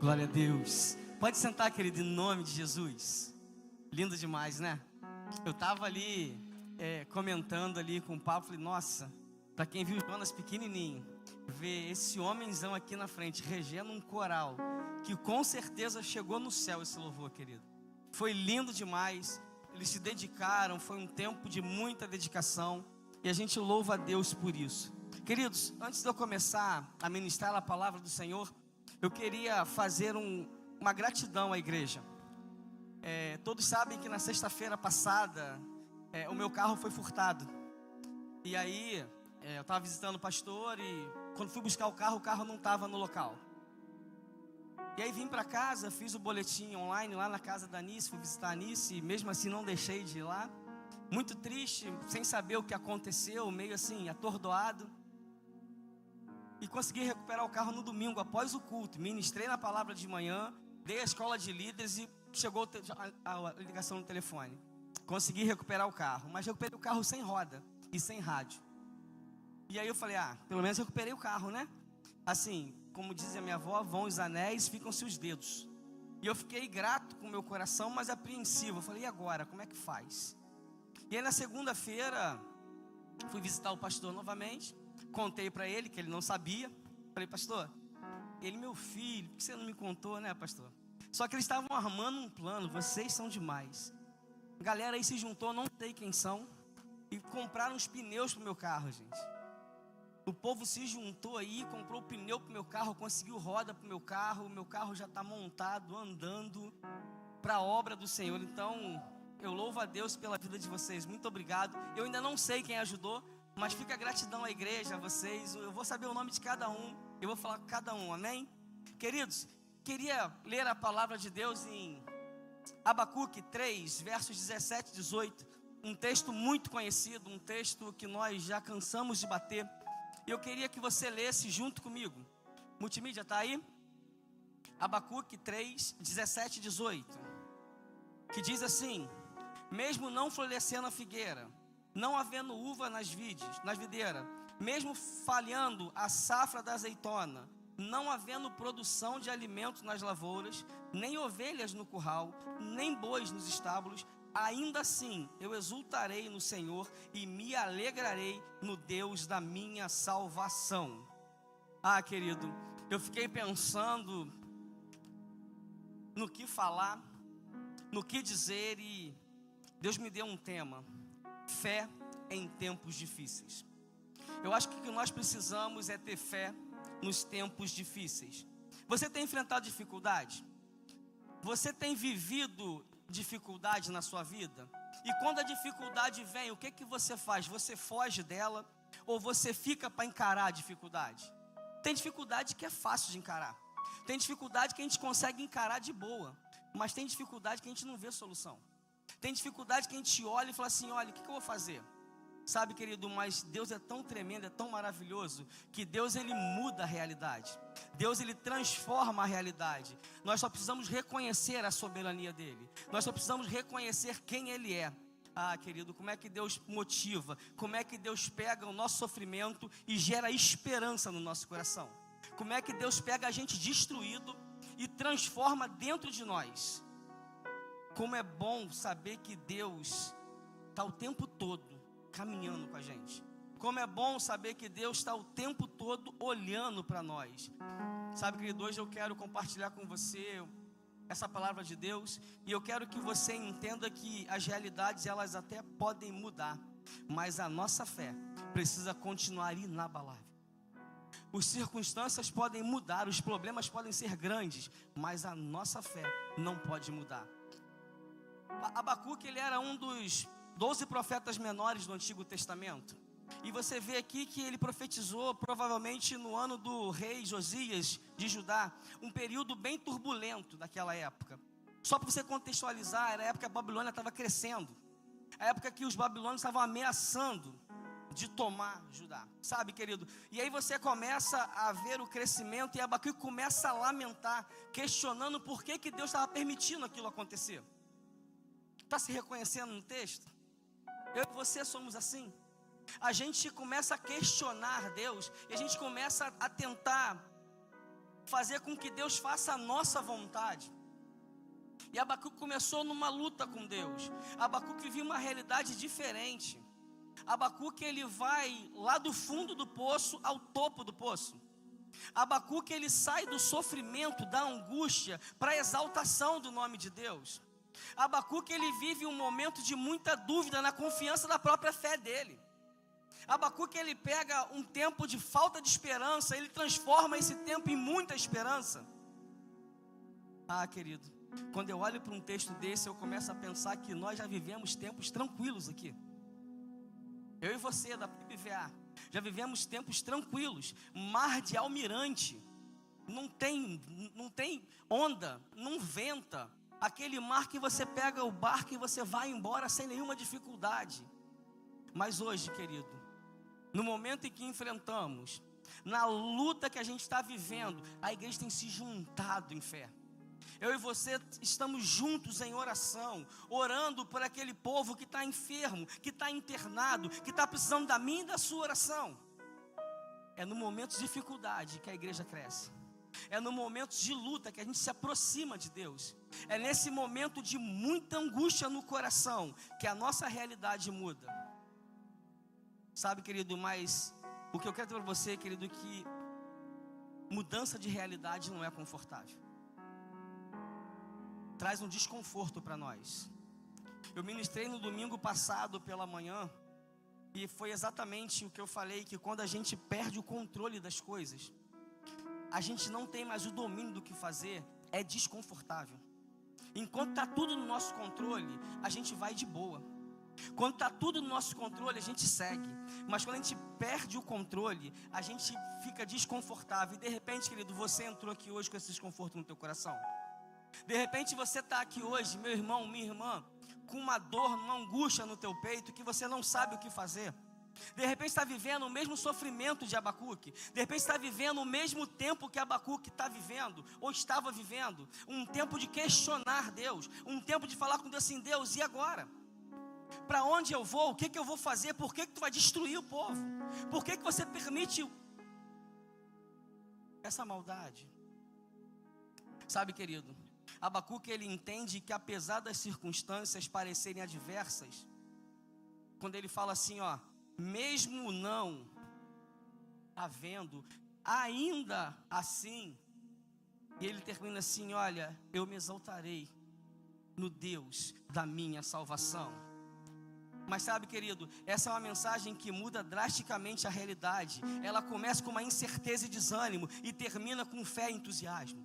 Glória a Deus. Pode sentar, querido, em nome de Jesus. Lindo demais, né? Eu tava ali comentando ali com o Pablo, falei, nossa, para quem viu o Jonas pequenininho, ver esse homenzão aqui na frente, regendo um coral, que com certeza chegou no céu esse louvor, querido. Foi lindo demais, eles se dedicaram, foi um tempo de muita dedicação, e a gente louva a Deus por isso. Queridos, antes de eu começar a ministrar a palavra do Senhor, eu queria fazer uma gratidão à igreja. Todos sabem que na sexta-feira passada, o meu carro foi furtado. E aí, eu estava visitando o pastor e quando fui buscar o carro não estava no local. E aí vim para casa, fiz o boletim online lá na casa da Anice, fui visitar a Anice e mesmo assim não deixei de ir lá. Muito triste, sem saber o que aconteceu, meio assim, atordoado. E consegui recuperar o carro no domingo, após o culto. Ministrei na palavra de manhã, dei a escola de líderes e chegou a ligação no telefone. Consegui recuperar o carro, mas recuperei o carro sem roda e sem rádio. E aí eu falei, pelo menos recuperei o carro, né? Assim, como diz a minha avó, vão os anéis, ficam-se os dedos. E eu fiquei grato com o meu coração, mas apreensivo. Eu falei, e agora, como é que faz? E aí na segunda-feira, fui visitar o pastor novamente. Contei para ele que ele não sabia. Falei, pastor, ele meu filho, por que você não me contou, né, pastor? Só que eles estavam armando um plano, vocês são demais. A galera aí se juntou, não sei quem são, e compraram os pneus pro meu carro, gente. O povo se juntou aí, comprou o pneu pro meu carro, conseguiu roda pro meu carro. O meu carro já está montado, andando para a obra do Senhor. Então, eu louvo a Deus pela vida de vocês, muito obrigado. Eu ainda não sei quem ajudou, mas fica a gratidão à igreja, a vocês. Eu vou saber o nome de cada um, eu vou falar com cada um, amém? Queridos, queria ler a palavra de Deus em Abacuque 3, versos 17 e 18. Um texto muito conhecido, um texto que nós já cansamos de bater. Eu queria que você lesse junto comigo. Multimídia, está aí? Abacuque 3, 17 e 18. Que diz assim: mesmo não florescendo a figueira, não havendo uva nas videiras, mesmo falhando a safra da azeitona, não havendo produção de alimentos nas lavouras, nem ovelhas no curral, nem bois nos estábulos, ainda assim eu exultarei no Senhor e me alegrarei no Deus da minha salvação. Querido, eu fiquei pensando no que falar, no que dizer, e Deus me deu um tema: fé em tempos difíceis. Eu acho que o que nós precisamos é ter fé nos tempos difíceis. Você tem enfrentado dificuldade? Você tem vivido dificuldade na sua vida? E quando a dificuldade vem, o que você faz? Você foge dela ou você fica para encarar a dificuldade? Tem dificuldade que é fácil de encarar. Tem dificuldade que a gente consegue encarar de boa, mas tem dificuldade que a gente não vê solução. Tem dificuldade que a gente olha e fala assim, olha, o que eu vou fazer? Sabe, querido, mas Deus é tão tremendo, é tão maravilhoso, que Deus, Ele muda a realidade. Deus, Ele transforma a realidade. Nós só precisamos reconhecer a soberania dEle. Nós só precisamos reconhecer quem Ele é. Querido, como é que Deus motiva? Como é que Deus pega o nosso sofrimento e gera esperança no nosso coração? Como é que Deus pega a gente destruído e transforma dentro de nós? Como é bom saber que Deus está o tempo todo caminhando com a gente. Como é bom saber que Deus está o tempo todo olhando para nós. Sabe, querido, hoje eu quero compartilhar com você essa palavra de Deus, e eu quero que você entenda que as realidades, elas até podem mudar, mas a nossa fé precisa continuar inabalável. As circunstâncias podem mudar, os problemas podem ser grandes, mas a nossa fé não pode mudar. Abacuque, ele era um dos 12 profetas menores do Antigo Testamento. E você vê aqui que ele profetizou provavelmente no ano do rei Josias de Judá, um período bem turbulento daquela época. Só para você contextualizar, era a época que a Babilônia estava crescendo, a época que os babilônios estavam ameaçando de tomar Judá, sabe, querido? E aí você começa a ver o crescimento, e Abacuque começa a lamentar, questionando por que Deus estava permitindo aquilo acontecer. Está se reconhecendo no texto? Eu e você somos assim. A gente começa a questionar Deus, e a gente começa a tentar fazer com que Deus faça a nossa vontade. E Abacuque começou numa luta com Deus. Abacuque vivia uma realidade diferente. Abacuque, ele vai lá do fundo do poço ao topo do poço. Abacuque, ele sai do sofrimento, da angústia, para a exaltação do nome de Deus. Abacuque, ele vive um momento de muita dúvida na confiança da própria fé dele. Abacuque, ele pega um tempo de falta de esperança, ele transforma esse tempo em muita esperança. Ah, querido, quando eu olho para um texto desse, eu começo a pensar que nós já vivemos tempos tranquilos aqui. Eu e você, da PBVA, já vivemos tempos tranquilos. Mar de almirante, não tem onda, não venta. Aquele mar que você pega o barco e você vai embora sem nenhuma dificuldade. Mas hoje, querido, no momento em que enfrentamos, na luta que a gente está vivendo, a igreja tem se juntado em fé. Eu e você estamos juntos em oração, orando por aquele povo que está enfermo, que está internado, que está precisando da minha e da sua oração. É no momento de dificuldade que a igreja cresce. É no momento de luta que a gente se aproxima de Deus. É nesse momento de muita angústia no coração que a nossa realidade muda. Sabe, querido, mas o que eu quero dizer para você, querido, que mudança de realidade não é confortável. Traz um desconforto para nós. Eu ministrei no domingo passado pela manhã, e foi exatamente o que eu falei, que quando a gente perde o controle das coisas, a gente não tem mais o domínio do que fazer, é desconfortável. Enquanto está tudo no nosso controle, a gente vai de boa. Quando está tudo no nosso controle, a gente segue. Mas quando a gente perde o controle, a gente fica desconfortável. E de repente, querido, você entrou aqui hoje com esse desconforto no teu coração. De repente você está aqui hoje, meu irmão, minha irmã, com uma dor, uma angústia no teu peito, que você não sabe o que fazer. De repente está vivendo o mesmo sofrimento de Abacuque. De repente está vivendo o mesmo tempo que Abacuque está vivendo, ou estava vivendo. Um tempo de questionar Deus, um tempo de falar com Deus assim: Deus, e agora? Para onde eu vou? O que eu vou fazer? Por que tu vai destruir o povo? Por que você permite essa maldade? Sabe, querido, Abacuque, ele entende que apesar das circunstâncias parecerem adversas, quando ele fala assim, ó, mesmo não havendo, ainda assim, e ele termina assim, olha, eu me exaltarei no Deus da minha salvação. Mas sabe, querido, essa é uma mensagem que muda drasticamente a realidade. Ela começa com uma incerteza e desânimo e termina com fé e entusiasmo.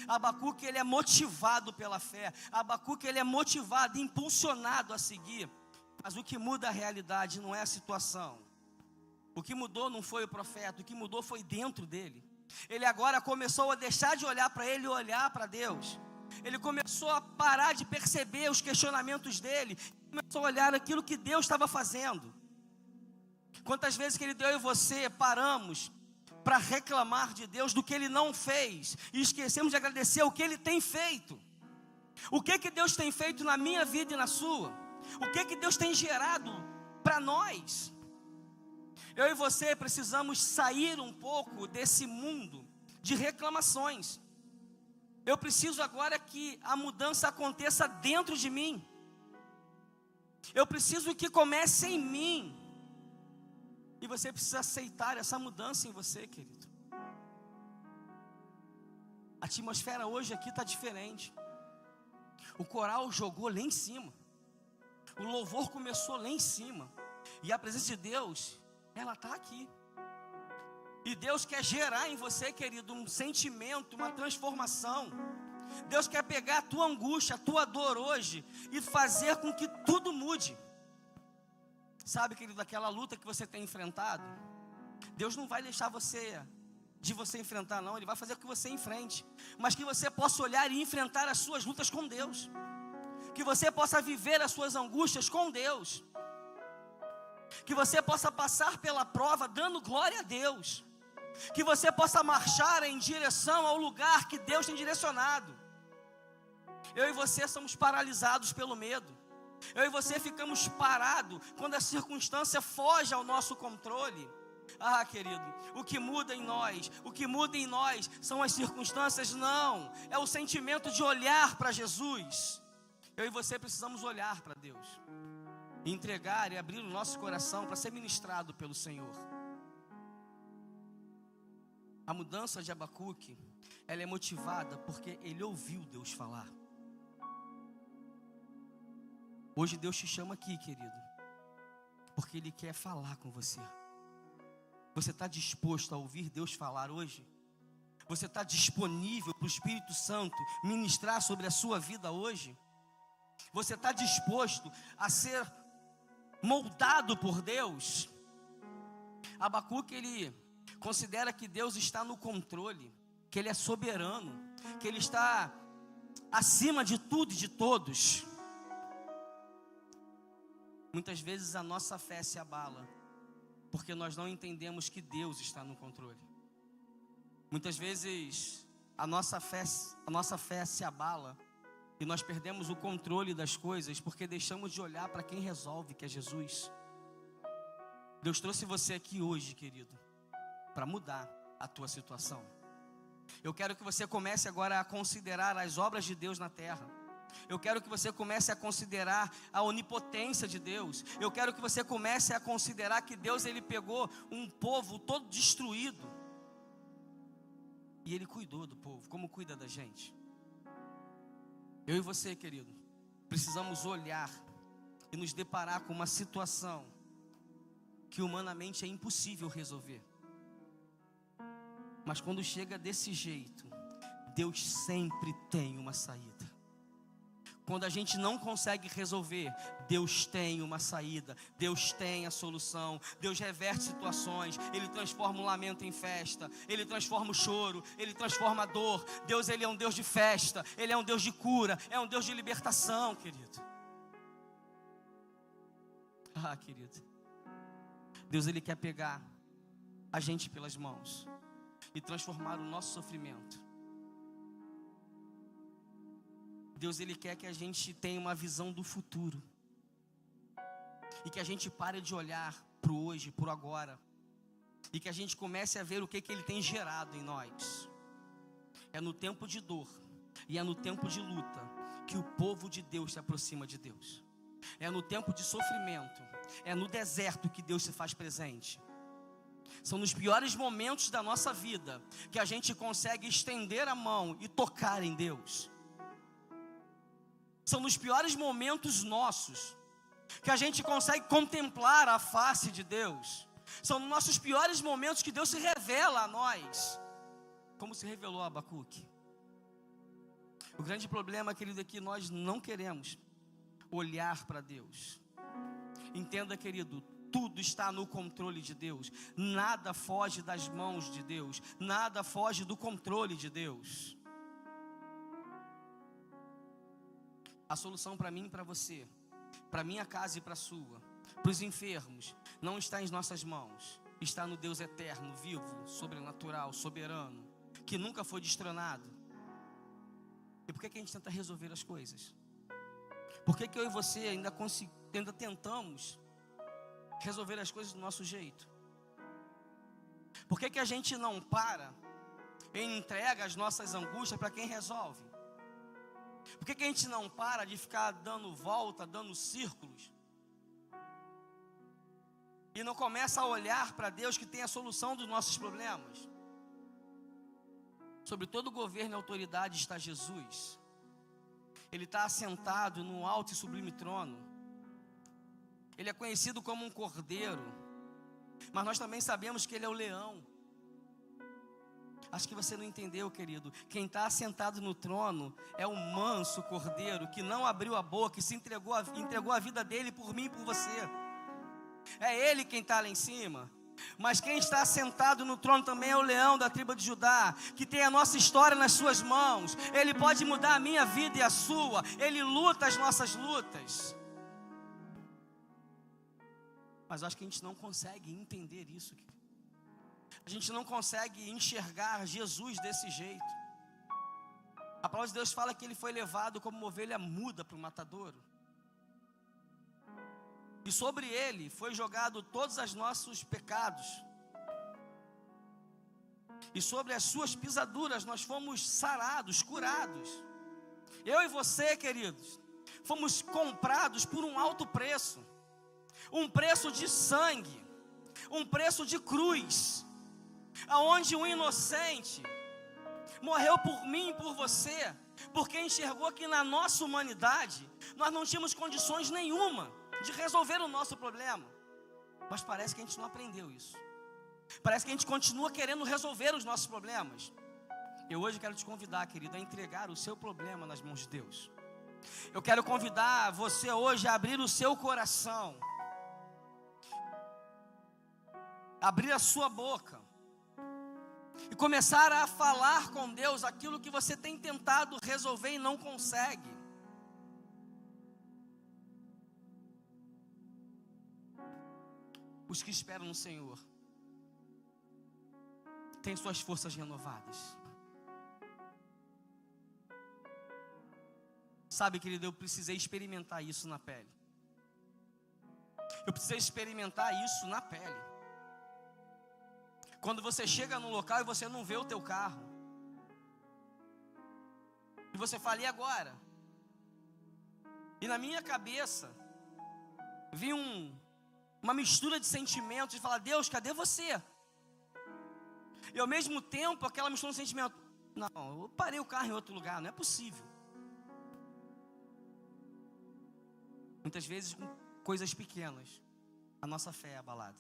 Abacuque, ele é motivado pela fé. Abacuque, ele é motivado, impulsionado a seguir. Mas o que muda a realidade não é a situação. O que mudou não foi o profeta, o que mudou foi dentro dele. Ele agora começou a deixar de olhar para ele e olhar para Deus. Ele começou a parar de perceber os questionamentos dele. Começou a olhar aquilo que Deus estava fazendo. Quantas vezes, querido, eu e você paramos para reclamar de Deus do que Ele não fez e esquecemos de agradecer o que Ele tem feito. O que Deus tem feito na minha vida e na sua? O que Deus tem gerado para nós? Eu e você precisamos sair um pouco desse mundo de reclamações. Eu preciso agora que a mudança aconteça dentro de mim. Eu preciso que comece em mim. E você precisa aceitar essa mudança em você, querido. A atmosfera hoje aqui está diferente. O coral jogou lá em cima. O louvor começou lá em cima. E a presença de Deus, ela está aqui. E Deus quer gerar em você, querido, um sentimento, uma transformação. Deus quer pegar a tua angústia, a tua dor hoje e fazer com que tudo mude. Sabe, querido, aquela luta que você tem enfrentado, Deus não vai deixar você enfrentar, não. Ele vai fazer com que você enfrente, mas que você possa olhar e enfrentar as suas lutas com Deus, que você possa viver as suas angústias com Deus, que você possa passar pela prova dando glória a Deus, que você possa marchar em direção ao lugar que Deus tem direcionado. Eu e você somos paralisados pelo medo. Eu e você ficamos parados quando a circunstância foge ao nosso controle. Ah, querido, o que muda em nós são as circunstâncias? Não, é o sentimento de olhar para Jesus. Eu e você precisamos olhar para Deus, entregar e abrir o nosso coração para ser ministrado pelo Senhor. A mudança de Abacuque, ela é motivada porque ele ouviu Deus falar. Hoje Deus te chama aqui, querido, porque Ele quer falar com você. Você está disposto a ouvir Deus falar hoje? Você está disponível para o Espírito Santo ministrar sobre a sua vida hoje? Você está disposto a ser moldado por Deus? Abacuque, ele considera que Deus está no controle, que Ele é soberano, que Ele está acima de tudo e de todos. Muitas vezes a nossa fé se abala, porque nós não entendemos que Deus está no controle. Muitas vezes a nossa fé se abala e nós perdemos o controle das coisas, porque deixamos de olhar para quem resolve, que é Jesus. Deus trouxe você aqui hoje, querido, para mudar a tua situação. Eu quero que você comece agora a considerar as obras de Deus na terra. Eu quero que você comece a considerar a onipotência de Deus. Eu quero que você comece a considerar que Deus, Ele pegou um povo todo destruído e Ele cuidou do povo, como cuida da gente. Eu e você, querido, precisamos olhar e nos deparar com uma situação que humanamente é impossível resolver. Mas quando chega desse jeito, Deus sempre tem uma saída. Quando a gente não consegue resolver, Deus tem uma saída, Deus tem a solução, Deus reverte situações, Ele transforma o lamento em festa, Ele transforma o choro, Ele transforma a dor. Deus, Ele é um Deus de festa, Ele é um Deus de cura, é um Deus de libertação, querido. Ah, querido, Deus, Ele quer pegar a gente pelas mãos e transformar o nosso sofrimento. Deus, Ele quer que a gente tenha uma visão do futuro e que a gente pare de olhar para o hoje, para o agora, e que a gente comece a ver o que Ele tem gerado em nós. É no tempo de dor e é no tempo de luta que o povo de Deus se aproxima de Deus. É no tempo de sofrimento, é no deserto que Deus se faz presente. São nos piores momentos da nossa vida que a gente consegue estender a mão e tocar em Deus. São nos piores momentos nossos que a gente consegue contemplar a face de Deus. São nos nossos piores momentos que Deus se revela a nós, como se revelou a Abacuque. O grande problema, querido, é que nós não queremos olhar para Deus. Entenda, querido, tudo está no controle de Deus. Nada foge das mãos de Deus. Nada foge do controle de Deus. A solução para mim e para você, para minha casa e para a sua, para os enfermos, não está em nossas mãos. Está no Deus eterno, vivo, sobrenatural, soberano, que nunca foi destronado. E por que a gente tenta resolver as coisas? Por que eu e você ainda tentamos resolver as coisas do nosso jeito? Por que a gente não para e entrega as nossas angústias para quem resolve? Por que a gente não para de ficar dando volta, dando círculos? E não começa a olhar para Deus que tem a solução dos nossos problemas? Sobre todo governo e autoridade está Jesus. Ele está assentado num alto e sublime trono. Ele é conhecido como um cordeiro, mas nós também sabemos que Ele é o leão. Acho que você não entendeu, querido. Quem está assentado no trono é o manso cordeiro que não abriu a boca e se entregou a vida dele por mim e por você. É Ele quem está lá em cima. Mas quem está sentado no trono também é o leão da tribo de Judá, que tem a nossa história nas suas mãos. Ele pode mudar a minha vida e a sua. Ele luta as nossas lutas. Mas acho que a gente não consegue entender isso, querido. A gente não consegue enxergar Jesus desse jeito. A palavra de Deus fala que Ele foi levado como uma ovelha muda para o matadouro. E sobre Ele foi jogado todos os nossos pecados. e sobre as suas pisaduras nós fomos sarados, curados. Eu e você, queridos, fomos comprados por um alto preço, um preço de sangue, um preço de cruz, aonde um inocente morreu por mim e por você, porque enxergou que na nossa humanidade nós não tínhamos condições nenhuma de resolver o nosso problema. Mas parece que a gente não aprendeu isso. Parece que a gente continua querendo resolver os nossos problemas. Eu hoje quero te convidar, querido, a entregar o seu problema nas mãos de Deus. Eu quero convidar você hoje a abrir o seu coração, abrir a sua boca e começar a falar com Deus aquilo que você tem tentado resolver e não consegue. Os que esperam no Senhor têm suas forças renovadas. Sabe, querido, eu precisei experimentar isso na pele. Eu precisei experimentar isso na pele. Quando você chega num local e você não vê o teu carro, e você fala, e agora? E na minha cabeça vi uma mistura de sentimentos, de falar, Deus, cadê você? E ao mesmo tempo, aquela mistura de sentimento, não, eu parei o carro em outro lugar, não é possível. Muitas vezes, com coisas pequenas, a nossa fé é abalada.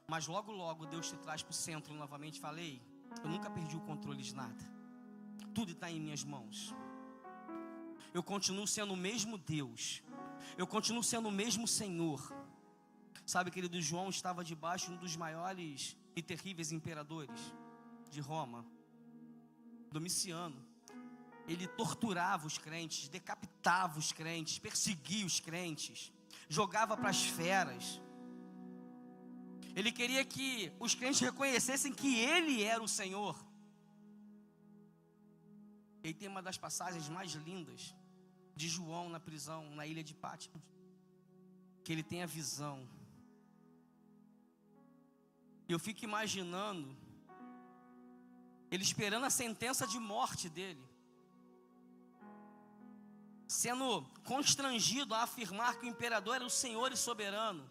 Mas logo, logo, Deus te traz para o centro novamente. Falei, eu nunca perdi o controle de nada. Tudo está em minhas mãos. Eu continuo sendo o mesmo Deus. Eu continuo sendo o mesmo Senhor. Sabe, querido, João estava debaixo de um dos maiores e terríveis imperadores de Roma, Domiciano. Ele torturava os crentes, decapitava os crentes, perseguia os crentes, jogava para as feras. Ele queria que os crentes reconhecessem que Ele era o Senhor. Ele tem uma das passagens mais lindas de João na prisão, na ilha de Pátmos, que ele tem a visão. Eu fico imaginando ele esperando a sentença de morte dele, sendo constrangido a afirmar que o imperador era o Senhor e soberano.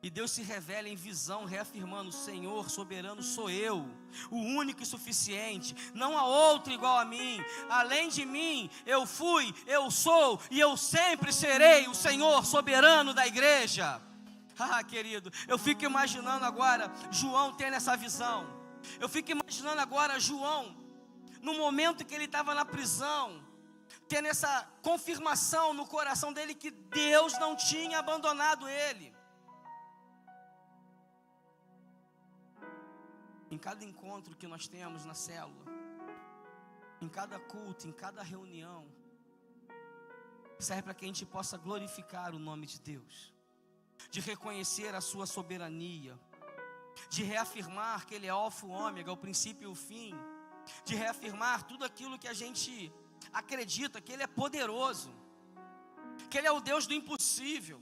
E Deus se revela em visão, reafirmando, Senhor soberano sou eu, o único e suficiente, não há outro igual a mim. Além de mim, eu fui, eu sou e eu sempre serei o Senhor soberano da igreja. Ah, querido, eu fico imaginando agora João tendo essa visão. Eu fico imaginando agora João, no momento que ele estava na prisão, tendo essa confirmação no coração dele que Deus não tinha abandonado ele. Em cada encontro que nós temos na célula, em cada culto, em cada reunião, serve para que a gente possa glorificar o nome de Deus, de reconhecer a sua soberania, de reafirmar que Ele é alfa e ômega, o princípio e o fim, de reafirmar tudo aquilo que a gente acredita, que Ele é poderoso, que Ele é o Deus do impossível.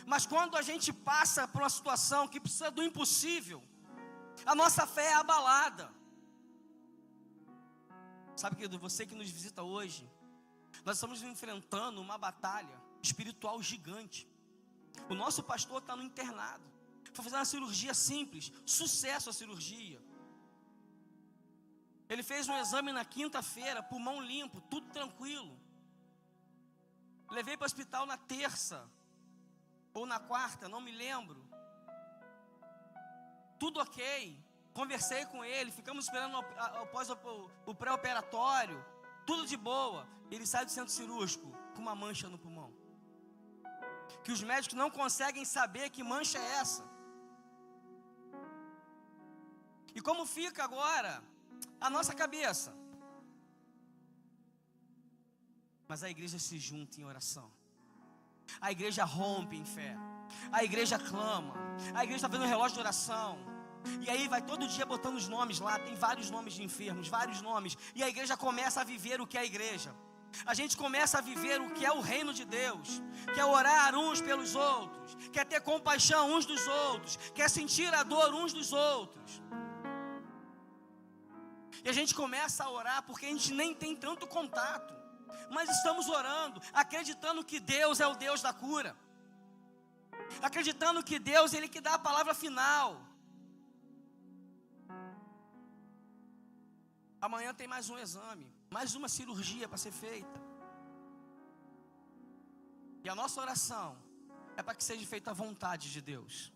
Mas quando a gente passa por uma situação que precisa do impossível, a nossa fé é abalada. Sabe, querido, você que nos visita hoje, nós estamos enfrentando uma batalha espiritual gigante. O nosso pastor está no internado, foi fazer uma cirurgia simples, sucesso a cirurgia. Ele fez um exame na quinta-feira, pulmão limpo, tudo tranquilo. Levei para o hospital na terça, ou na quarta, não me lembro. Tudo ok, conversei com ele, ficamos esperando o pré-operatório, tudo de boa. Ele sai do centro cirúrgico com uma mancha no pulmão, que os médicos não conseguem saber que mancha é essa. E como fica agora a nossa cabeça? Mas a igreja se junta em oração, a igreja rompe em fé, a igreja clama, a igreja está vendo um relógio de oração, e aí vai todo dia botando os nomes lá, tem vários nomes de enfermos, vários nomes, e a igreja começa a viver o que é a igreja. a gente começa a viver o que é o reino de Deus, que é orar uns pelos outros, quer ter compaixão uns dos outros, quer sentir a dor uns dos outros. E a gente começa a orar porque a gente nem tem tanto contato, mas estamos orando, acreditando que Deus é o Deus da cura, acreditando que Deus, Ele que dá a palavra final. Amanhã tem mais um exame, mais uma cirurgia para ser feita. E a nossa oração é para que seja feita a vontade de Deus.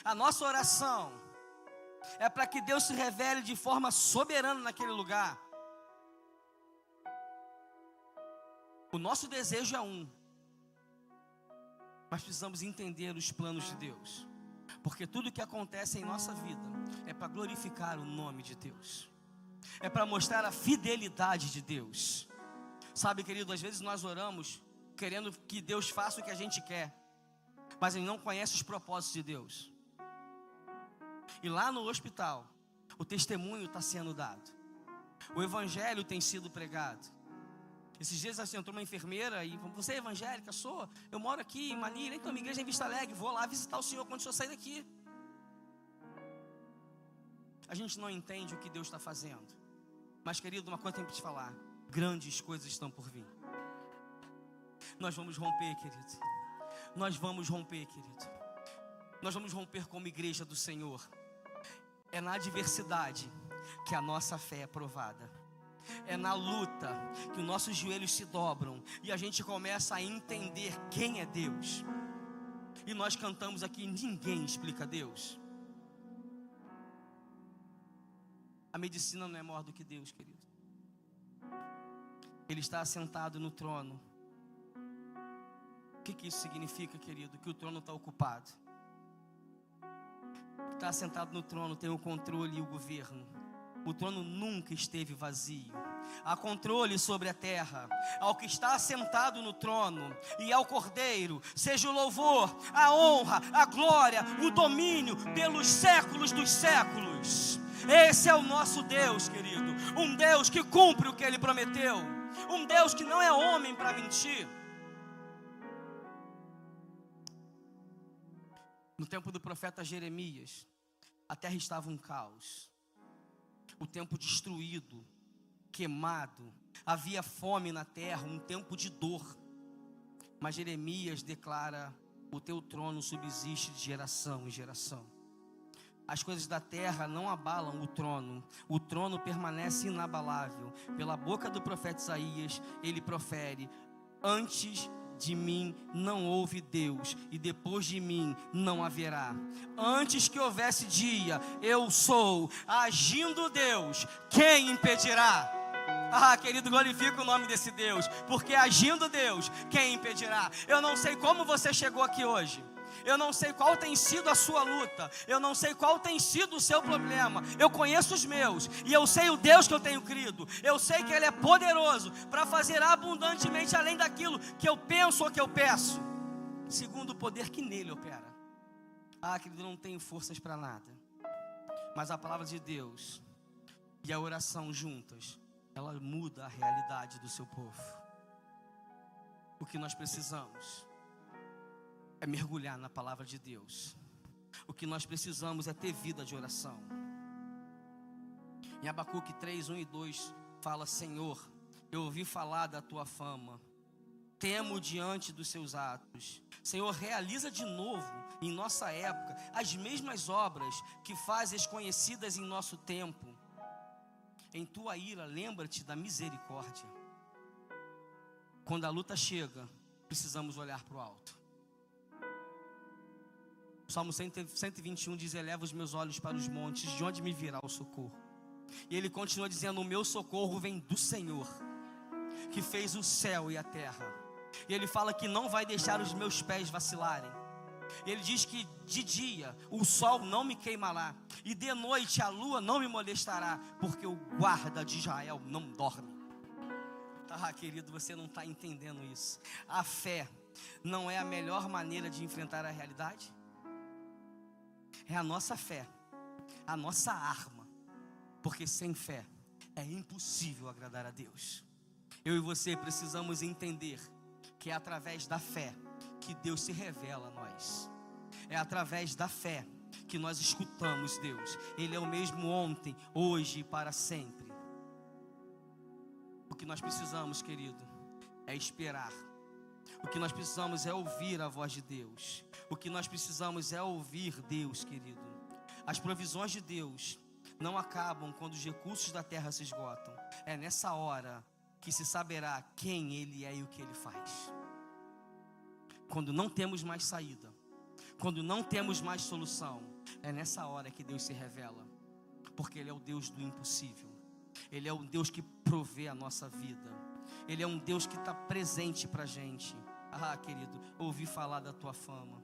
A nossa oração é para que Deus se revele de forma soberana naquele lugar. O nosso desejo é um, mas precisamos entender os planos de Deus, porque tudo que acontece em nossa vida é para glorificar o nome de Deus, é para mostrar a fidelidade de Deus. Sabe, querido, às vezes nós oramos querendo que Deus faça o que a gente quer, mas Ele não conhece os propósitos de Deus. E lá no hospital, o testemunho está sendo dado, o evangelho tem sido pregado. Esses dias assim, entrou uma enfermeira e falou: você é evangélica? Sou, eu moro aqui em Manilha, então minha igreja é em Vista Alegre, vou lá visitar o Senhor quando o Senhor sair daqui. A gente não entende o que Deus está fazendo, mas, querido, uma coisa tem que te falar: grandes coisas estão por vir. Nós vamos romper, querido. Nós vamos romper, querido. Nós vamos romper como igreja do Senhor. É na adversidade que a nossa fé é provada. É na luta que os nossos joelhos se dobram e a gente começa a entender quem é Deus. E nós cantamos aqui: ninguém explica Deus. A medicina não é maior do que Deus, querido. Ele está assentado no trono. O que isso significa, querido? Que o trono está ocupado. Está assentado no trono, tem o controle e o governo. O trono nunca esteve vazio. Há controle sobre a terra. Ao que está assentado no trono e ao Cordeiro seja o louvor, a honra, a glória, o domínio pelos séculos dos séculos. Esse é o nosso Deus, querido. Um Deus que cumpre o que Ele prometeu. Um Deus que não é homem para mentir. No tempo do profeta Jeremias, a terra estava um caos. O tempo destruído, queimado, havia fome na terra, um tempo de dor. Mas Jeremias declara: o teu trono subsiste de geração em geração. As coisas da terra não abalam o trono permanece inabalável. Pela boca do profeta Isaías, ele profere: antes de mim não houve Deus, e depois de mim não haverá. Antes que houvesse dia, eu sou. Agindo Deus, quem impedirá? Ah, querido, glorifica o nome desse Deus, porque agindo Deus, quem impedirá? Eu não sei como você chegou aqui hoje. Eu não sei qual tem sido a sua luta. Eu não sei qual tem sido o seu problema. Eu conheço os meus. E eu sei o Deus que eu tenho crido. Eu sei que Ele é poderoso para fazer abundantemente além daquilo que eu penso ou que eu peço, segundo o poder que nele opera. Ah, querido, não tenho forças para nada. Mas a palavra de Deus e a oração juntas, ela muda a realidade do seu povo. O que nós precisamos é mergulhar na palavra de Deus. O que nós precisamos é ter vida de oração. Em Abacuque 3, 1 e 2 fala: Senhor, eu ouvi falar da tua fama, temo diante dos seus atos. Senhor, realiza de novo em nossa época as mesmas obras que fazes conhecidas em nosso tempo. Em tua ira, lembra-te da misericórdia. Quando a luta chega, precisamos olhar para o alto. Salmo 121 diz: eleva os meus olhos para os montes, de onde me virá o socorro? E ele continua dizendo: o meu socorro vem do Senhor, que fez o céu e a terra. E ele fala que não vai deixar os meus pés vacilarem. Ele diz que de dia o sol não me queimará, e de noite a lua não me molestará, porque o guarda de Israel não dorme. Ah, querido, você não está entendendo isso. A fé não é a melhor maneira de enfrentar a realidade? É a nossa fé, a nossa arma. Porque sem fé é impossível agradar a Deus. Eu e você precisamos entender que é através da fé que Deus se revela a nós. É através da fé que nós escutamos Deus. Ele é o mesmo ontem, hoje e para sempre. O que nós precisamos, querido, é esperar. O que nós precisamos é ouvir a voz de Deus. O que nós precisamos é ouvir Deus, querido. As provisões de Deus não acabam quando os recursos da terra se esgotam. É nessa hora que se saberá quem Ele é e o que Ele faz. Quando não temos mais saída, quando não temos mais solução, é nessa hora que Deus se revela. Porque Ele é o Deus do impossível. Ele é um Deus que provê a nossa vida. Ele é um Deus que está presente para a gente. Ah, querido, ouvi falar da tua fama.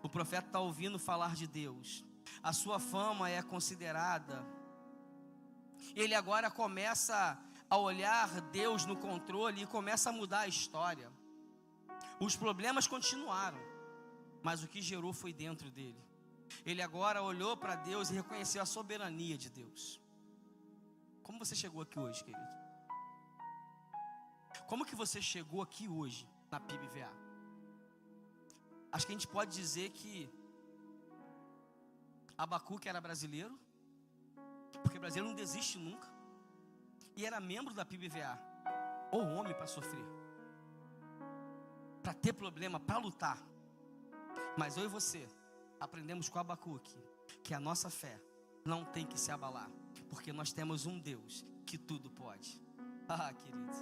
O profeta está ouvindo falar de Deus. A sua fama é considerada. Ele agora começa a olhar Deus no controle e começa a mudar a história. Os problemas continuaram, mas o que gerou foi dentro dele. Ele agora olhou para Deus e reconheceu a soberania de Deus. Como você chegou aqui hoje, querido? Como que você chegou aqui hoje na PIBVA? Acho que a gente pode dizer que Abacuque era brasileiro, porque brasileiro não desiste nunca, e era membro da PIBVA, ou homem para sofrer, para ter problema, para lutar. Mas eu e você aprendemos com Abacuque que a nossa fé não tem que se abalar, porque nós temos um Deus que tudo pode. Ah, querido,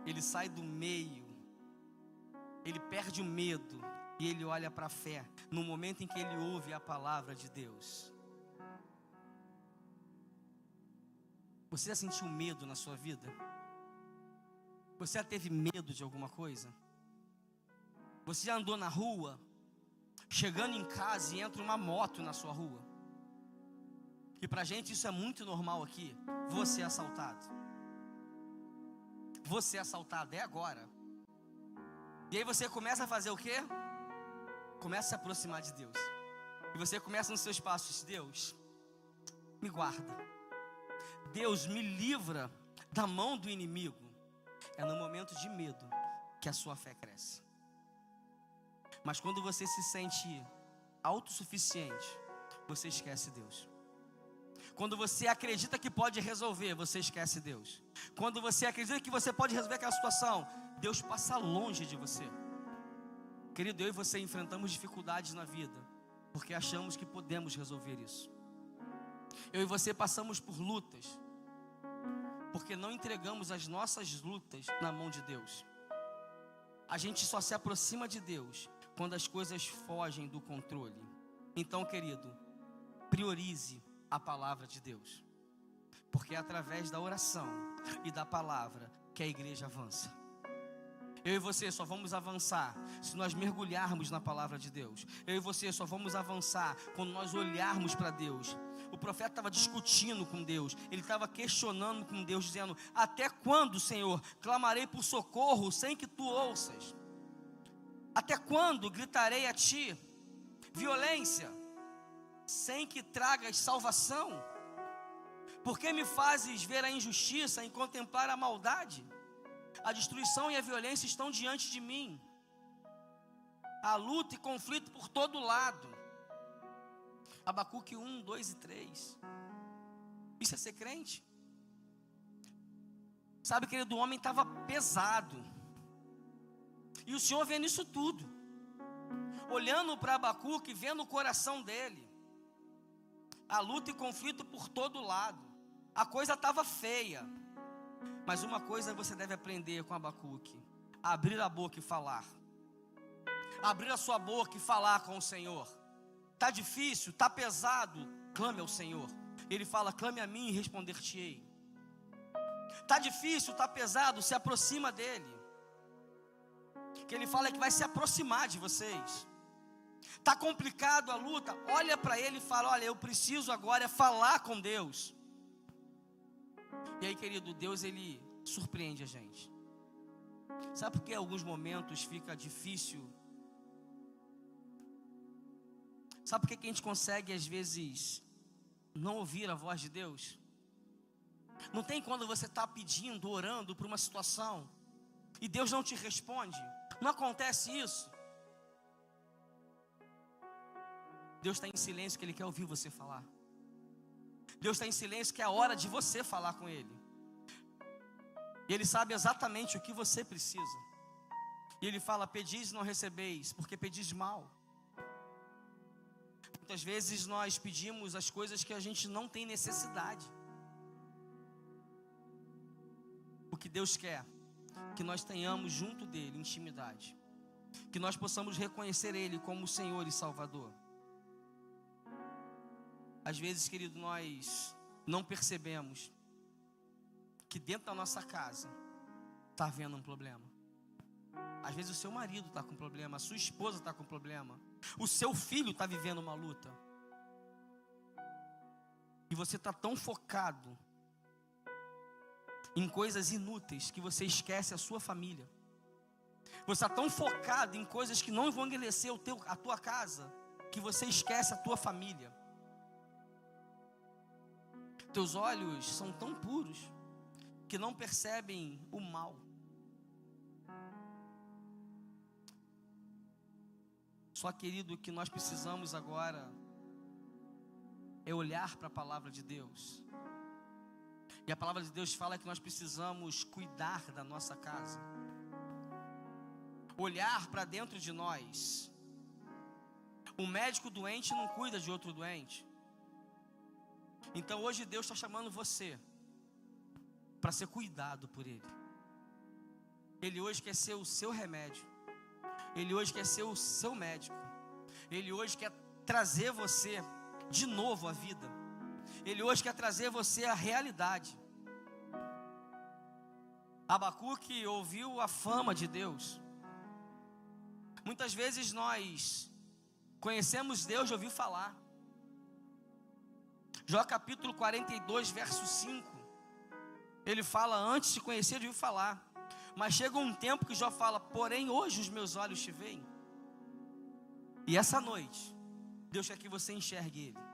ele sai do meio, ele perde o medo e ele olha para a fé no momento em que ele ouve a palavra de Deus. Você já sentiu medo na sua vida? Você já teve medo de alguma coisa? Você já andou na rua, chegando em casa e entra uma moto na sua rua? E pra gente isso é muito normal aqui. Você é assaltado. Você é assaltado, é agora. E aí você começa a fazer o quê? Começa a se aproximar de Deus. E você começa nos seus passos: Deus, me guarda. Deus, me livra da mão do inimigo. É no momento de medo que a sua fé cresce. Mas quando você se sente autossuficiente, você esquece Deus. Quando você acredita que pode resolver, você esquece Deus. Quando você acredita que você pode resolver aquela situação, Deus passa longe de você. Querido, eu e você enfrentamos dificuldades na vida, porque achamos que podemos resolver isso. Eu e você passamos por lutas, porque não entregamos as nossas lutas na mão de Deus. A gente só se aproxima de Deus quando as coisas fogem do controle. Então, querido, priorize a palavra de Deus, porque é através da oração e da palavra que a igreja avança. Eu e você só vamos avançar se nós mergulharmos na palavra de Deus. Eu e você só vamos avançar quando nós olharmos para Deus. O profeta estava discutindo com Deus, ele estava questionando com Deus, dizendo: até quando, Senhor, clamarei por socorro sem que tu ouças? Até quando gritarei a ti violência sem que tragas salvação? Por que me fazes ver a injustiça e contemplar a maldade? A destruição e a violência estão diante de mim. Há luta e conflito por todo lado. Abacuque 1, 2 e 3. Isso é ser crente? Sabe, querido, o homem estava pesado. E o Senhor vendo isso tudo, olhando para Abacuque, vendo o coração dele. A luta e conflito por todo lado. A coisa estava feia. Mas uma coisa você deve aprender com Abacuque: abrir a boca e falar. Abrir a sua boca e falar com o Senhor. Está difícil, está pesado, clame ao Senhor. Ele fala: clame a mim e responder-te-ei. Está difícil, está pesado, se aproxima dele. O que ele fala é que vai se aproximar de vocês. Está complicado a luta, olha para ele e fala: olha, eu preciso agora é falar com Deus. E aí, querido, Deus, ele surpreende a gente. Sabe por que em alguns momentos fica difícil? Sabe por que a gente consegue às vezes não ouvir a voz de Deus? Não tem quando você está pedindo, orando por uma situação e Deus não te responde. Não acontece isso. Deus está em silêncio, que Ele quer ouvir você falar. Deus está em silêncio, que é a hora de você falar com Ele. E Ele sabe exatamente o que você precisa. E Ele fala: pedis e não recebeis, porque pedis mal. Muitas vezes nós pedimos as coisas que a gente não tem necessidade. O que Deus quer, que nós tenhamos junto dEle intimidade, que nós possamos reconhecer Ele como Senhor e Salvador. Às vezes, querido, nós não percebemos que dentro da nossa casa está havendo um problema. Às vezes o seu marido está com problema, a sua esposa está com problema, o seu filho está vivendo uma luta. E você está tão focado em coisas inúteis que você esquece a sua família. Você está tão focado em coisas que não vão engrandecer a tua casa, que você esquece a tua família. Teus olhos são tão puros que não percebem o mal. Só, querido, o que nós precisamos agora é olhar para a palavra de Deus. E a palavra de Deus fala que nós precisamos cuidar da nossa casa. Olhar para dentro de nós. Um médico doente não cuida de outro doente. Então hoje Deus está chamando você para ser cuidado por Ele. Ele hoje quer ser o seu remédio. Ele hoje quer ser o seu médico. Ele hoje quer trazer você de novo à vida. Ele hoje quer trazer você à realidade. Abacuque ouviu a fama de Deus. Muitas vezes nós conhecemos Deus de ouvir falar. Jó capítulo 42, verso 5. Ele fala: antes de conhecer, de ouvir falar. Mas chega um tempo que Jó fala: porém hoje os meus olhos te veem. E essa noite Deus quer que você enxergue Ele.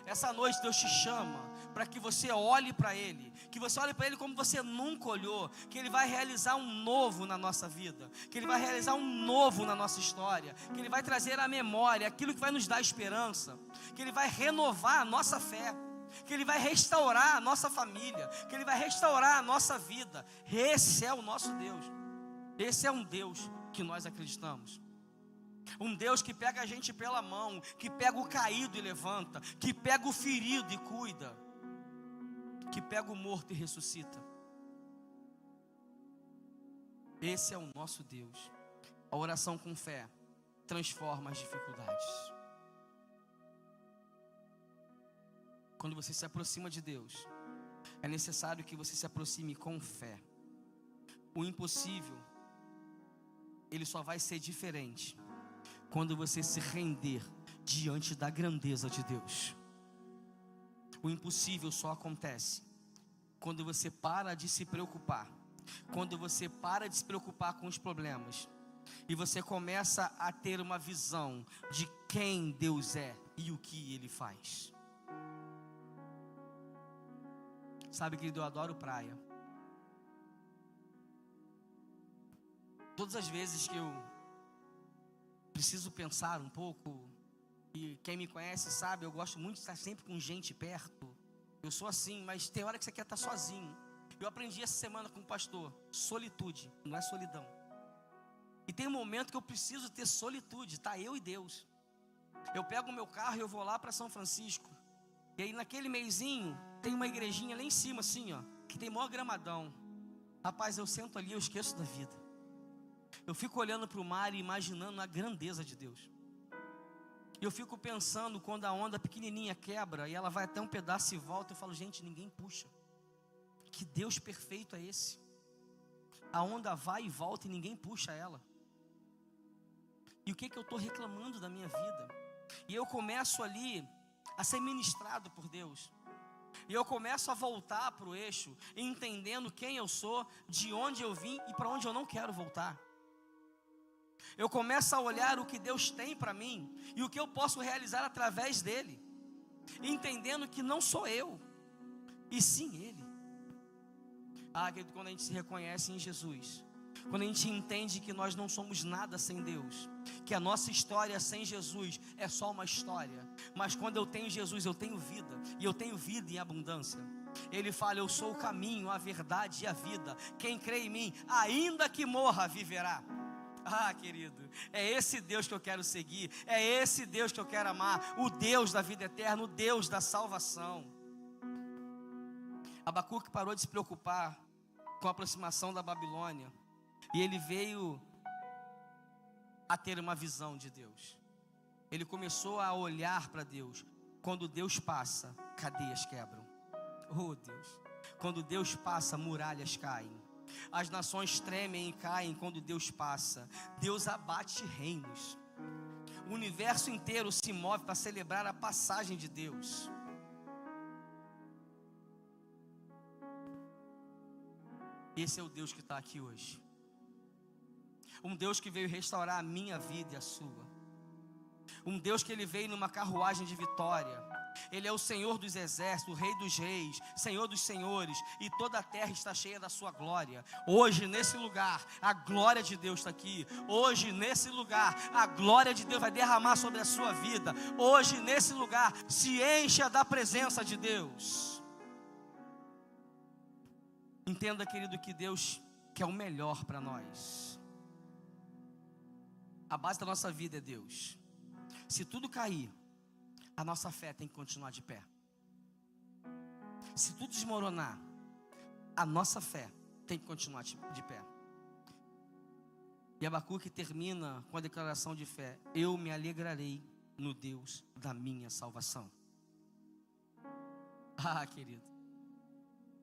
Essa noite Deus te chama para que você olhe para Ele, que você olhe para Ele como você nunca olhou, que Ele vai realizar um novo na nossa vida, que Ele vai realizar um novo na nossa história, que Ele vai trazer à memória aquilo que vai nos dar esperança, que Ele vai renovar a nossa fé, que Ele vai restaurar a nossa família, que Ele vai restaurar a nossa vida. Esse é o nosso Deus. Esse é um Deus que nós acreditamos. Um Deus que pega a gente pela mão, que pega o caído e levanta, que pega o ferido e cuida, que pega o morto e ressuscita. Esse é o nosso Deus. A oração com fé transforma as dificuldades. Quando você se aproxima de Deus, é necessário que você se aproxime com fé. O impossível, ele só vai ser diferente quando você se render diante da grandeza de Deus. O impossível só acontece quando você para de se preocupar, quando você para de se preocupar com os problemas e você começa a ter uma visão de quem Deus é e o que Ele faz. Sabe, querido, eu adoro praia. Todas as vezes que eu preciso pensar um pouco, e quem me conhece sabe, eu gosto muito de estar sempre com gente perto. Eu sou assim, mas tem hora que você quer estar sozinho. Eu aprendi essa semana com o pastor: solitude não é solidão. E tem um momento que eu preciso ter solitude, tá eu e Deus. Eu pego o meu carro e eu vou lá para São Francisco. E aí naquele meizinho tem uma igrejinha lá em cima assim, ó, que tem maior gramadão. Rapaz, eu sento ali, eu esqueço da vida. Eu fico olhando para o mar e imaginando a grandeza de Deus. Eu fico pensando quando a onda pequenininha quebra e ela vai até um pedaço e volta. Eu falo: gente, ninguém puxa. Que Deus perfeito é esse? A onda vai e volta e ninguém puxa ela. E o que eu estou reclamando da minha vida? E eu começo ali a ser ministrado por Deus. E eu começo a voltar para o eixo, entendendo quem eu sou, de onde eu vim e para onde eu não quero voltar. Eu começo a olhar o que Deus tem para mim e o que eu posso realizar através dele, entendendo que não sou eu, e sim Ele. Querido, quando a gente se reconhece em Jesus, quando a gente entende que nós não somos nada sem Deus, que a nossa história sem Jesus é só uma história, mas quando eu tenho Jesus, eu tenho vida, e eu tenho vida em abundância. Ele fala: eu sou o caminho, a verdade e a vida. Quem crê em mim, ainda que morra, viverá. Querido, é esse Deus que eu quero seguir, é esse Deus que eu quero amar, o Deus da vida eterna, o Deus da salvação. Abacuque parou de se preocupar com a aproximação da Babilônia, e ele veio a ter uma visão de Deus. Ele começou a olhar para Deus. Quando Deus passa, cadeias quebram. Oh Deus, quando Deus passa, muralhas caem. As nações tremem e caem quando Deus passa. Deus abate reinos. O universo inteiro se move para celebrar a passagem de Deus. Esse é o Deus que está aqui hoje. Um Deus que veio restaurar a minha vida e a sua. Um Deus que Ele veio numa carruagem de vitória. Ele é o Senhor dos exércitos, o Rei dos reis, Senhor dos senhores, e toda a terra está cheia da sua glória. Hoje nesse lugar, a glória de Deus está aqui. Hoje nesse lugar, a glória de Deus vai derramar sobre a sua vida. Hoje nesse lugar, se encha da presença de Deus. Entenda, querido, que Deus quer o melhor para nós. A base da nossa vida é Deus. Se tudo cair, a nossa fé tem que continuar de pé. Se tudo desmoronar, a nossa fé tem que continuar de pé. E Abacuque termina com a declaração de fé: eu me alegrarei no Deus da minha salvação. Querido,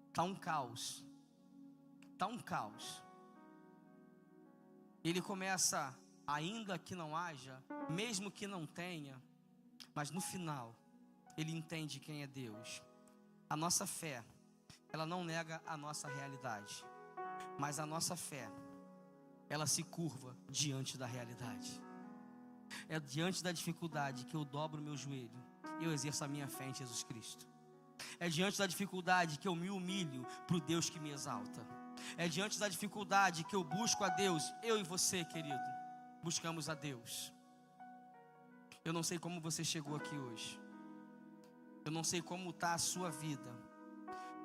está um caos. Está um caos. Ele começa: ainda que não haja, mesmo que não tenha, mas no final, ele entende quem é Deus. A nossa fé, ela não nega a nossa realidade, mas a nossa fé, ela se curva diante da realidade. É diante da dificuldade que eu dobro o meu joelho e eu exerço a minha fé em Jesus Cristo. É diante da dificuldade que eu me humilho para o Deus que me exalta. É diante da dificuldade que eu busco a Deus. Eu e você, querido, buscamos a Deus. Eu não sei como você chegou aqui hoje. Eu não sei como está a sua vida.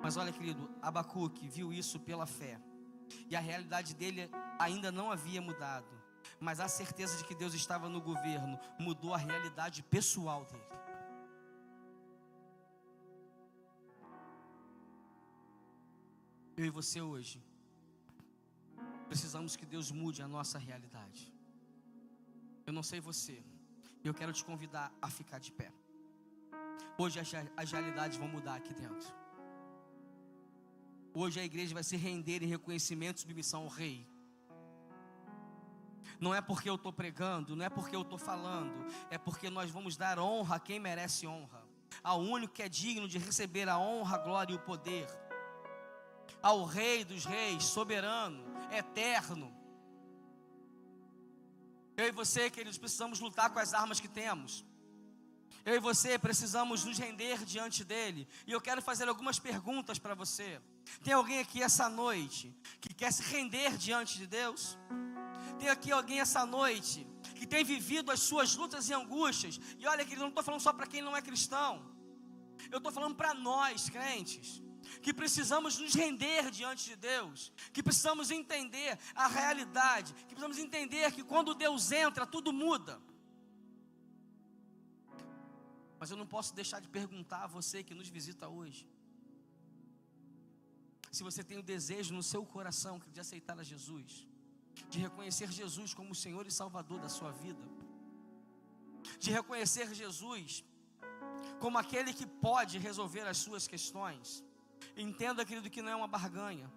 Mas olha, querido, Abacuque viu isso pela fé. E a realidade dele ainda não havia mudado. Mas a certeza de que Deus estava no governo mudou a realidade pessoal dele. Eu e você hoje precisamos que Deus mude a nossa realidade. Eu não sei você, eu quero te convidar a ficar de pé. Hoje as realidades vão mudar aqui dentro. Hoje a igreja vai se render em reconhecimento e submissão ao Rei. Não é porque eu estou pregando, não é porque eu estou falando, é porque nós vamos dar honra a quem merece honra, ao único que é digno de receber a honra, a glória e o poder, ao Rei dos reis, soberano, eterno. Eu e você, queridos, precisamos lutar com as armas que temos. Eu e você precisamos nos render diante dele. E eu quero fazer algumas perguntas para você. Tem alguém aqui essa noite que quer se render diante de Deus? Tem aqui alguém essa noite que tem vivido as suas lutas e angústias? E olha, querido, eu não estou falando só para quem não é cristão. Eu estou falando para nós, crentes, que precisamos nos render diante de Deus, que precisamos entender a realidade, que precisamos entender que quando Deus entra, tudo muda. Mas eu não posso deixar de perguntar a você que nos visita hoje, se você tem o desejo no seu coração de aceitar a Jesus, de reconhecer Jesus como o Senhor e Salvador da sua vida, de reconhecer Jesus como aquele que pode resolver as suas questões. Entenda, querido, que não é uma barganha.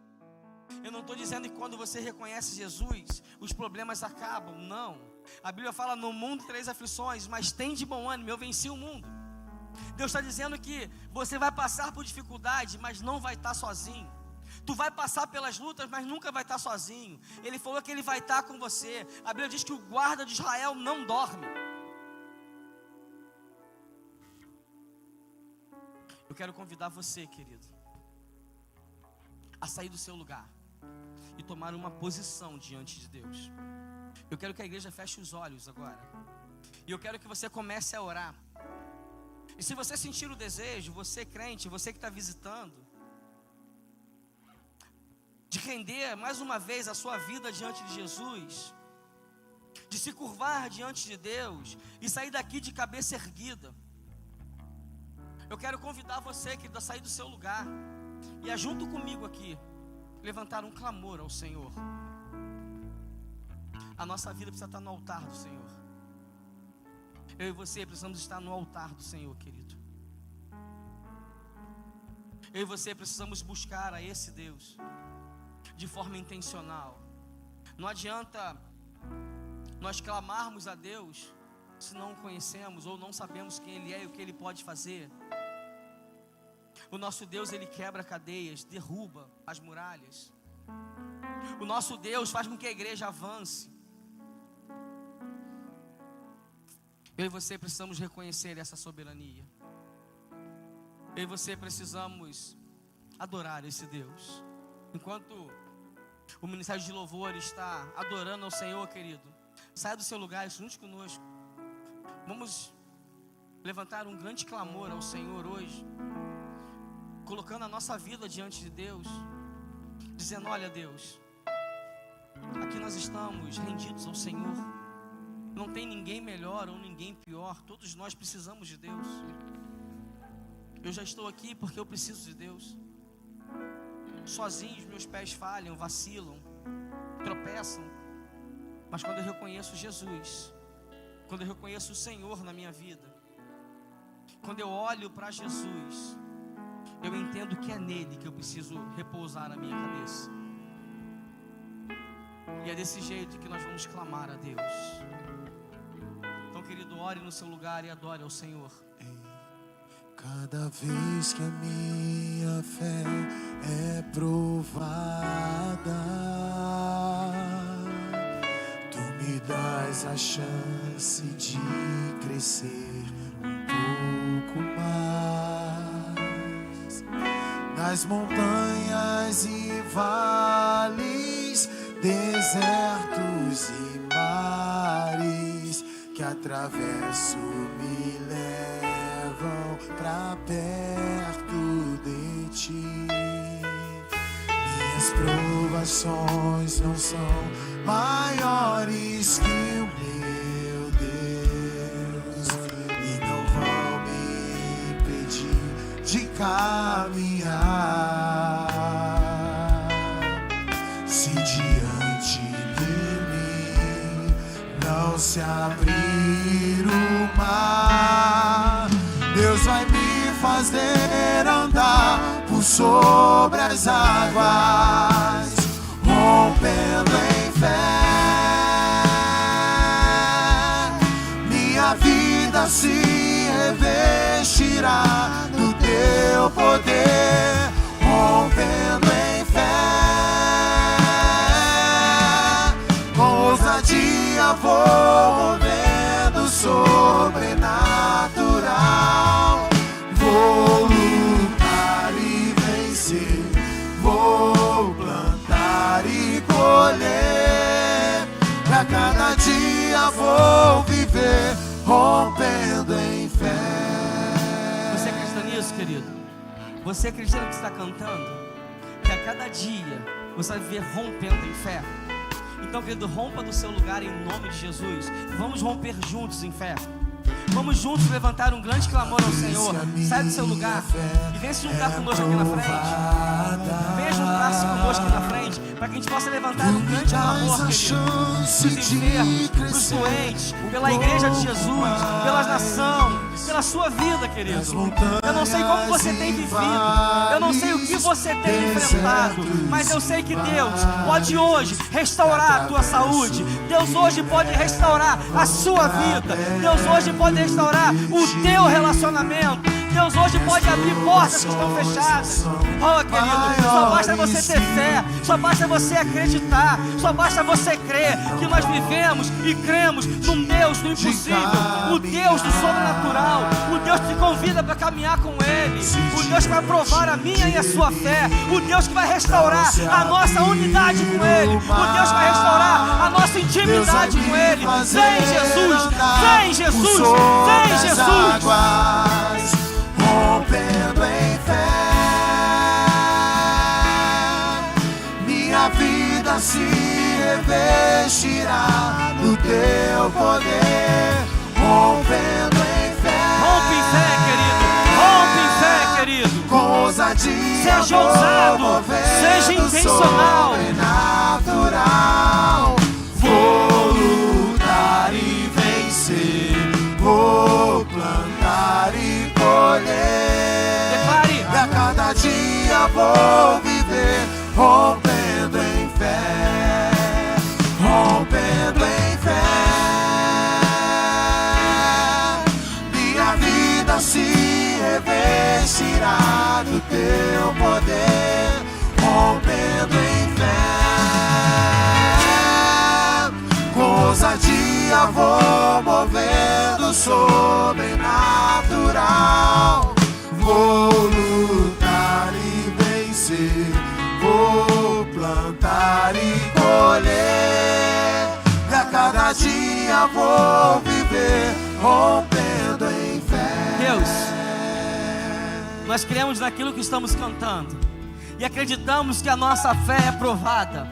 Eu não estou dizendo que quando você reconhece Jesus, os problemas acabam, não. A Bíblia fala: no mundo 3 aflições, mas tem de bom ânimo, eu venci o mundo. Deus está dizendo que você vai passar por dificuldade, mas não vai estar sozinho. Tu vai passar pelas lutas, mas nunca vai estar sozinho. Ele falou que Ele vai estar com você. A Bíblia diz que o guarda de Israel não dorme. Eu quero convidar você, querido, a sair do seu lugar e tomar uma posição diante de Deus. Eu quero que a igreja feche os olhos agora, e eu quero que você comece a orar. E se você sentir o desejo, você crente, você que está visitando, de render mais uma vez a sua vida diante de Jesus, de se curvar diante de Deus e sair daqui de cabeça erguida, eu quero convidar você, querido, a sair do seu lugar e a junto comigo aqui levantar um clamor ao Senhor. A nossa vida precisa estar no altar do Senhor. Eu e você precisamos estar no altar do Senhor, querido. Eu e você precisamos buscar a esse Deus de forma intencional. Não adianta nós clamarmos a Deus se não o conhecemos ou não sabemos quem Ele é e o que Ele pode fazer. O nosso Deus, Ele quebra cadeias, derruba as muralhas. O nosso Deus faz com que a igreja avance. Eu e você precisamos reconhecer essa soberania. Eu e você precisamos adorar esse Deus. Enquanto o ministério de louvor está adorando ao Senhor, querido, saia do seu lugar e junte conosco. Vamos levantar um grande clamor ao Senhor hoje, colocando a nossa vida diante de Deus, dizendo: olha, Deus, aqui nós estamos rendidos ao Senhor. Não tem ninguém melhor ou ninguém pior. Todos nós precisamos de Deus. Eu já estou aqui porque eu preciso de Deus. Sozinhos meus pés falham, vacilam, tropeçam. Mas quando eu reconheço Jesus, quando eu reconheço o Senhor na minha vida, quando eu olho para Jesus, eu entendo que é nele que eu preciso repousar a minha cabeça. E é desse jeito que nós vamos clamar a Deus. Então, querido, ore no seu lugar e adore ao Senhor. Cada vez que a minha fé é provada, tu me dás a chance de crescer um pouco mais. Nas montanhas e vales, desertos e mares que atravesso me levam pra perto de ti. Minhas provações não são maiores que o meu Deus e não vão me impedir de caminhar. Se diante de mim não se abrir o mar, Deus vai me fazer andar por sobre as águas, rompendo em fé. Minha vida se revestirá do teu poder, rompendo em fé. Com ousadia vou movendo o sobrenatural. Vou lutar e vencer, vou plantar e colher. Pra cada dia vou viver, rompendo em fé. Você acredita nisso, querido? Você acredita no que está cantando? Que a cada dia você vai viver rompendo em fé. Então, querido, rompa do seu lugar em nome de Jesus. Vamos romper juntos em fé. Vamos juntos levantar um grande clamor ao Senhor. Sai do seu lugar e vem se juntar conosco aqui na frente. Venha juntar-se conosco aqui na frente, para que a gente possa levantar um grande clamor, querido, para os enfermos, para os doentes, pela igreja de Jesus, pela nação, pela sua vida, querido. Eu não sei como você tem vivido, eu não sei o que você tem enfrentado, mas eu sei que Deus pode hoje restaurar a tua saúde. Deus hoje pode restaurar a sua vida. Deus hoje pode restaurar o teu relacionamento. Deus hoje pode abrir portas que estão fechadas. Oh, querido, só basta você ter fé, só basta você acreditar, só basta você crer que nós vivemos e cremos num Deus do impossível, o Deus do sobrenatural, o Deus que te convida para caminhar com Ele, o Deus que vai provar a minha e a sua fé, o Deus que vai restaurar a nossa unidade com Ele, o Deus que vai restaurar a nossa intimidade com Ele. Vem Jesus, vem Jesus, vem Jesus. Rompendo em fé, minha vida se revestirá do teu poder. Rompendo em fé, rompe em fé, querido, rompe em fé, querido. Com ousadia, seja ousado, seja intencional, sobrenatural. Vou lutar e vencer, vou plantar e colher. Declare. E a cada dia vou viver, rompendo em fé, rompendo em fé. Minha vida se revestirá do teu poder, rompendo em fé. Com ousadia vou movendo sobrenatural. Vou lutar e vencer, vou plantar e colher. E a cada dia vou viver, rompendo em fé. Deus, nós cremos naquilo que estamos cantando e acreditamos que a nossa fé é provada,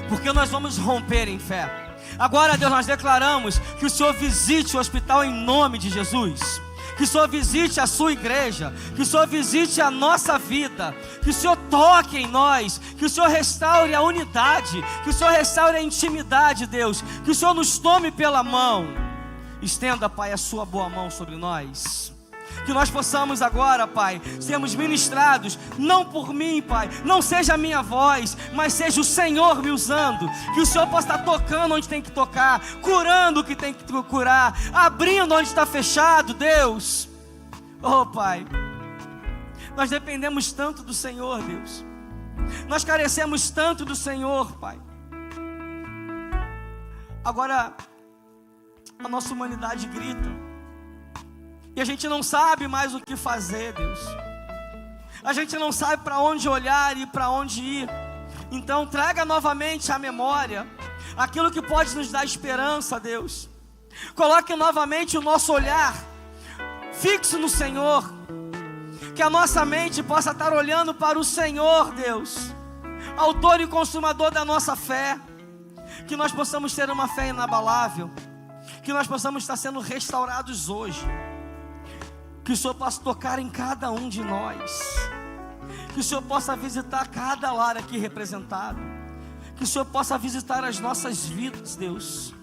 porque nós vamos romper em fé. Agora, Deus, nós declaramos que o Senhor visite o hospital em nome de Jesus, que o Senhor visite a sua igreja, que o Senhor visite a nossa vida, que o Senhor toque em nós, que o Senhor restaure a unidade, que o Senhor restaure a intimidade, Deus, que o Senhor nos tome pela mão. Estenda, Pai, a sua boa mão sobre nós, que nós possamos agora, Pai, sermos ministrados, não por mim, Pai, não seja a minha voz, mas seja o Senhor me usando, que o Senhor possa estar tocando onde tem que tocar, curando o que tem que curar, abrindo onde está fechado, Deus. Oh, Pai, nós dependemos tanto do Senhor, Deus, nós carecemos tanto do Senhor, Pai. Agora, a nossa humanidade grita, e a gente não sabe mais o que fazer, Deus. A gente não sabe para onde olhar e para onde ir. Então traga novamente à memória aquilo que pode nos dar esperança, Deus. Coloque novamente o nosso olhar fixo no Senhor, que a nossa mente possa estar olhando para o Senhor, Deus, autor e consumador da nossa fé. Que nós possamos ter uma fé inabalável, que nós possamos estar sendo restaurados hoje. Que o Senhor possa tocar em cada um de nós, que o Senhor possa visitar cada lar aqui representado, que o Senhor possa visitar as nossas vidas, Deus.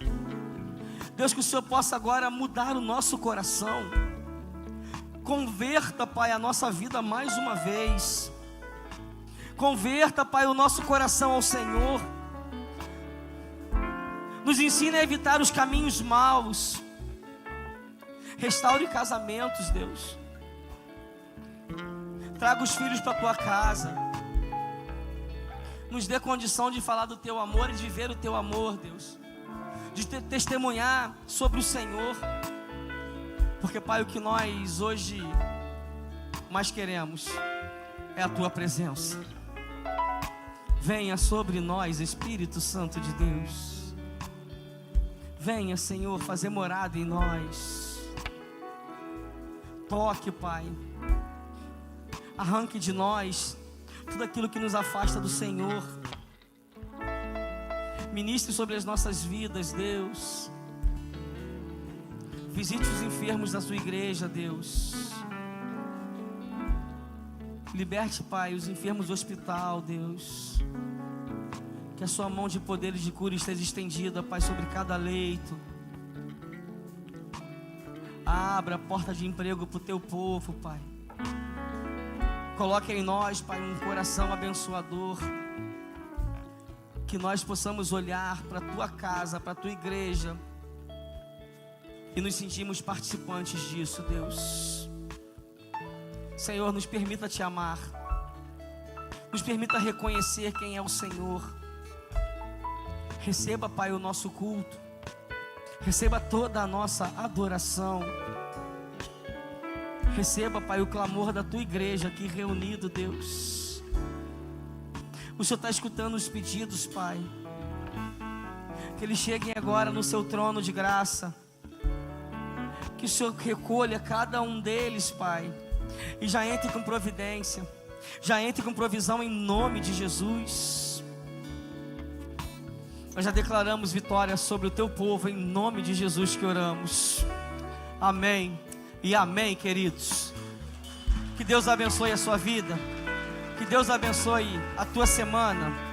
Deus, que o Senhor possa agora mudar o nosso coração. Converta, Pai, a nossa vida mais uma vez. Converta, Pai, o nosso coração ao Senhor. Nos ensina a evitar os caminhos maus. Restaure casamentos, Deus. Traga os filhos para a tua casa. Nos dê condição de falar do teu amor e de viver o teu amor, Deus. De testemunhar sobre o Senhor. Porque, Pai, o que nós hoje mais queremos é a tua presença. Venha sobre nós, Espírito Santo de Deus. Venha, Senhor, fazer morada em nós. Toque, Pai, arranque de nós tudo aquilo que nos afasta do Senhor. Ministre sobre as nossas vidas, Deus. Visite os enfermos da sua igreja, Deus. Liberte, Pai, os enfermos do hospital, Deus. Que a sua mão de poder e de cura esteja estendida, Pai, sobre cada leito. Abra a porta de emprego para o teu povo, Pai. Coloque em nós, Pai, um coração abençoador. Que nós possamos olhar para a tua casa, para a tua igreja e nos sentimos participantes disso, Deus. Senhor, nos permita te amar. Nos permita reconhecer quem é o Senhor. Receba, Pai, o nosso culto. Receba toda a nossa adoração. Receba, Pai, o clamor da tua igreja aqui reunido, Deus. O Senhor está escutando os pedidos, Pai. Que eles cheguem agora no seu trono de graça. Que o Senhor recolha cada um deles, Pai, e já entre com providência, já entre com provisão em nome de Jesus. Nós já declaramos vitória sobre o teu povo, em nome de Jesus que oramos. Amém e amém, queridos. Que Deus abençoe a sua vida, que Deus abençoe a tua semana.